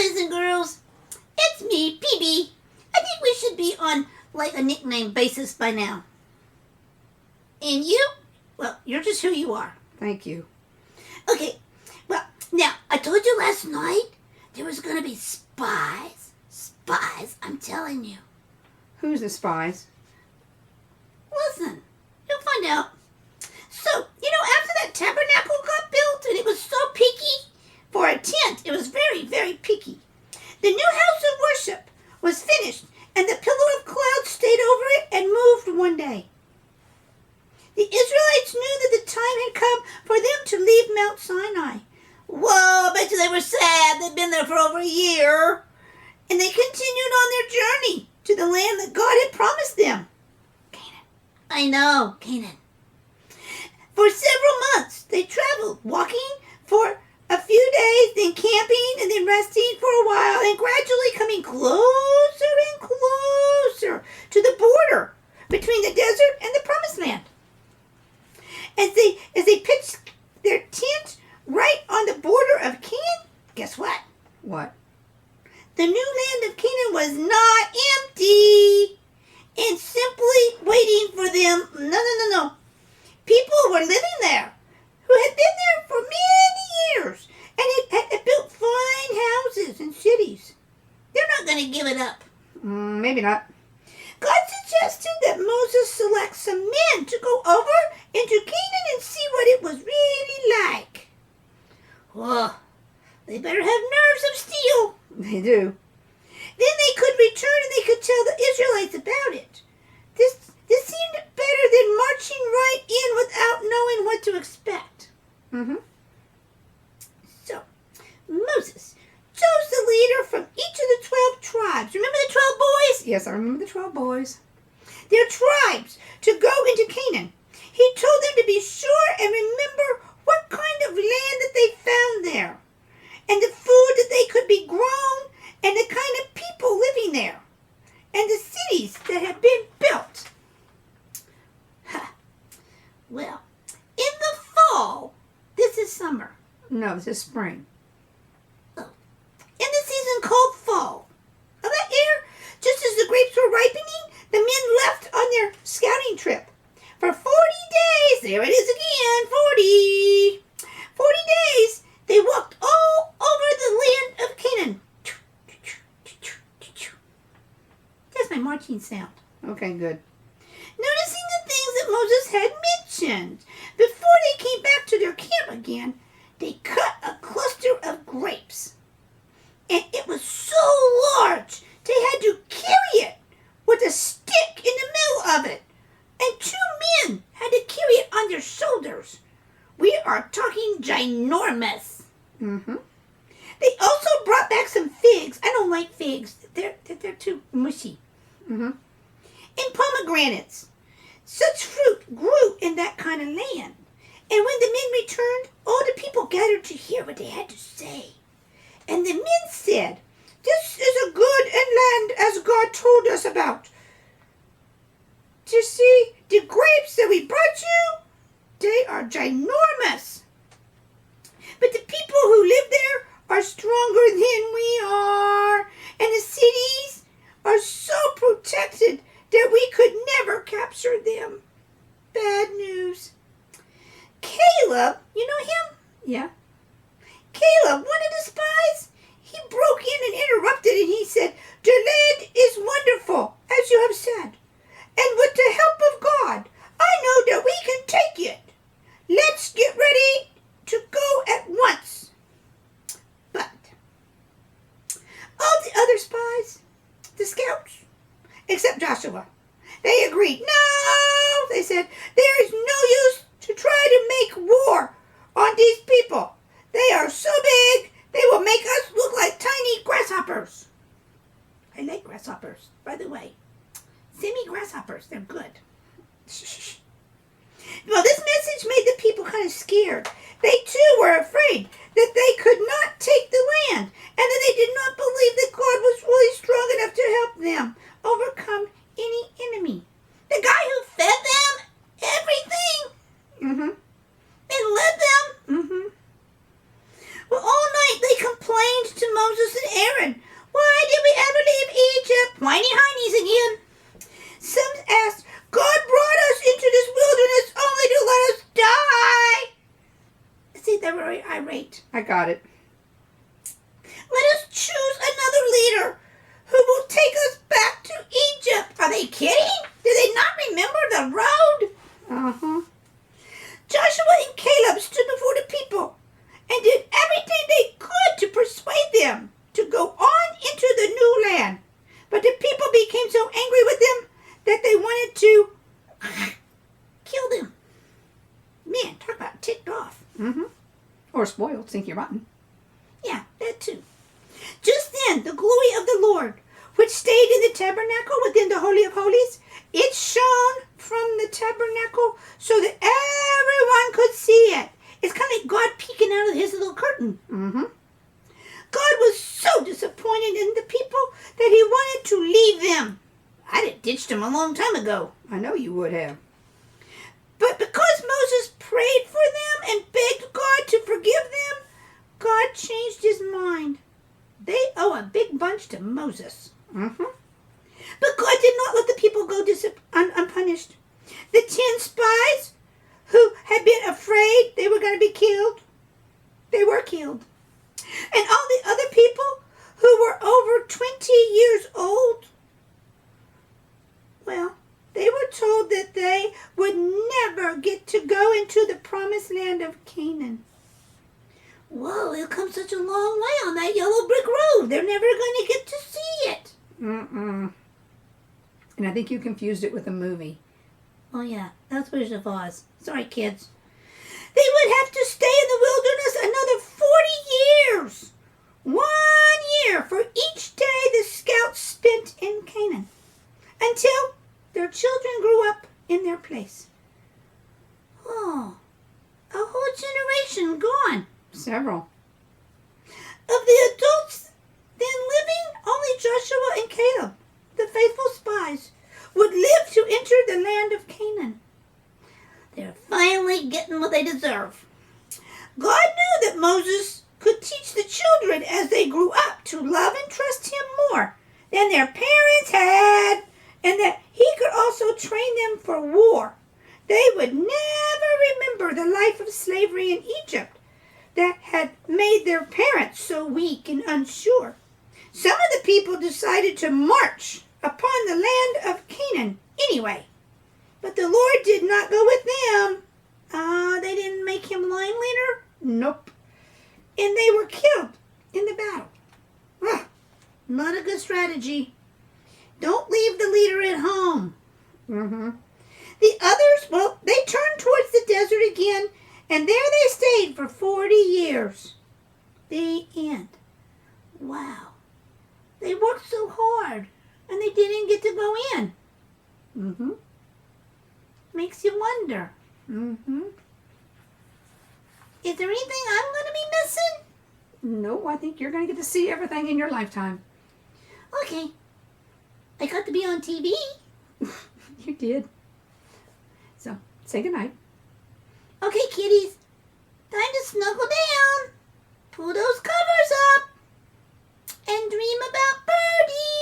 boys and girls. It's me, PB. I think we should be on, like, a nickname basis by now. And you? Well, you're just who you are. Thank you. Okay, well, now, I told you last night there was going to be spies. Spies, I'm telling you. Who's the spies? Listen, you'll find out. So, after that tabernacle got built and it was so picky for a tent, it was very, very picky. The new house of worship was finished and the pillar of cloud stayed over it and moved one day. The Israelites knew that the time had come for them to leave Mount Sinai. Whoa, I bet you they were sad. They'd been there for over a year. And they continued on their journey to the land that God had promised them. Canaan. I know, Canaan. For several months, they traveled, walking for a few days, then camping, and then resting for a while, and gradually coming closer and closer to the border between the desert and the promised land. As they pitched their tent right on the border of Canaan, guess what? What? The new land of Canaan was not empty and simply waiting for them. No. People were living there who had been there for many years and had built fine houses and cities. They're not going to give it up. Maybe not. God suggested that Moses select some men to go over into Canaan and see what it was really like. Oh, they better have nerves of steel. They do. Then they could return and they could tell the Israelites about it. This seemed better than marching right in without knowing what to expect. So, Moses chose the leader from each of the 12 tribes. Remember the 12 boys? Yes, I remember the 12 boys. Their tribes to go into Canaan. He told them to be sure and remember what kind of land that they found there, and the food that they could be grown, and the kind of people living there, and the cities that had been built. Well, in the fall, this is summer. No, this is spring. In the season called fall, of that year, just as the grapes were ripening, the men left on their scouting trip. For 40 days, there it is again, 40 days, they walked all over the land of Canaan. That's my marching sound. Okay, good. Noticing the things that Moses had mentioned. Before they came back to their camp again, they cut a cluster of grapes. And it was so large, they had to carry it with a stick in the middle of it. And 2 men had to carry it on their shoulders. We are talking ginormous. They also brought back some figs. I don't like figs. They're too mushy. And pomegranates. Such fruit grew in that kind of land. And when the men returned, all the people gathered to hear what they had to say. And the men said, "This is a good land as God told us about. You see, the grapes that we brought you, they are ginormous. But the people who live there are stronger than we are. And the cities are so protected that we could never capture them." Bad news. Caleb, you know him? Yeah. Caleb, one of the spies, he broke in and interrupted and he said, "The land is wonderful, as you have said. And with the help of God, I know that we can take it. Let's get ready to go at once." But all the other spies, the scouts, except Joshua, they agreed. "No," they said, "there is no use to try to make war on these people. They are so big, they will make us look like tiny grasshoppers." I like grasshoppers, by the way. Semi-grasshoppers, they're good. Well, this message made the people kind of scared. They too were afraid that they could not take the land, and that they did not believe that God was really strong enough to help them overcome any enemy. The guy who fed them everything and led them. Well, all night they complained to Moses and Aaron. choose another leader who will take us back to Egypt. Are they kidding? Do they not remember the road? Uh-huh. Joshua and Caleb stood before the people and did everything they could to persuade them to go on into the new land. But the people became so angry with them that they wanted to kill them. Man, talk about ticked off. Mm-hmm. Or spoiled, stinky rotten. Yeah, that too. Just then, the glory of the Lord, which stayed in the tabernacle within the Holy of Holies, it shone from the tabernacle so that everyone could see it. It's kind of like God peeking out of his little curtain. Mm-hmm. God was so disappointed in the people that he wanted to leave them. I'd have ditched them a long time ago. I know you would have. But because Moses prayed for them and begged God to forgive them, God changed his mind. They owe a big bunch to Moses. Mm-hmm. But God did not let the people go unpunished. The 10 spies who had been afraid they were going to be killed, they were killed. And all the other people who were over 20 years old, well, they were told that they would never get to go into the promised land of Canaan. Whoa, they've come such a long way on that yellow brick road. They're never going to get to see it. Mm-mm. And I think you confused it with a movie. Oh, yeah, that's Wizard of Oz. Sorry, kids. They would have to stay in the wilderness another 40 years. 1 year for each day the scouts spent in Canaan, until their children grew up in their place. Oh, a whole generation gone. Several. Of the adults then living, only Joshua and Caleb, the faithful spies, would live to enter the land of Canaan. They're finally getting what they deserve. God knew that Moses could teach the children as they grew up to love and trust him more than their parents had, and that he could also train them for war. They would never remember the life of slavery in Egypt that had made their parents so weak and unsure. Some of the people decided to march upon the land of Canaan anyway. But the Lord did not go with them. They didn't make him line leader? Nope. And they were killed in the battle. Ugh, not a good strategy. Don't leave the leader at home. Mm-hmm. The others, well, they turned towards the desert again, and there they stayed for 40 years. The end. Wow. They worked so hard, and they didn't get to go in. Mm-hmm. Makes you wonder. Mm-hmm. Is there anything I'm going to be missing? No, I think you're going to get to see everything in your lifetime. Okay. I got to be on TV. You did. So, say goodnight. Okay, kitties. Time to snuggle down. Pull those covers up. And dream about birdies.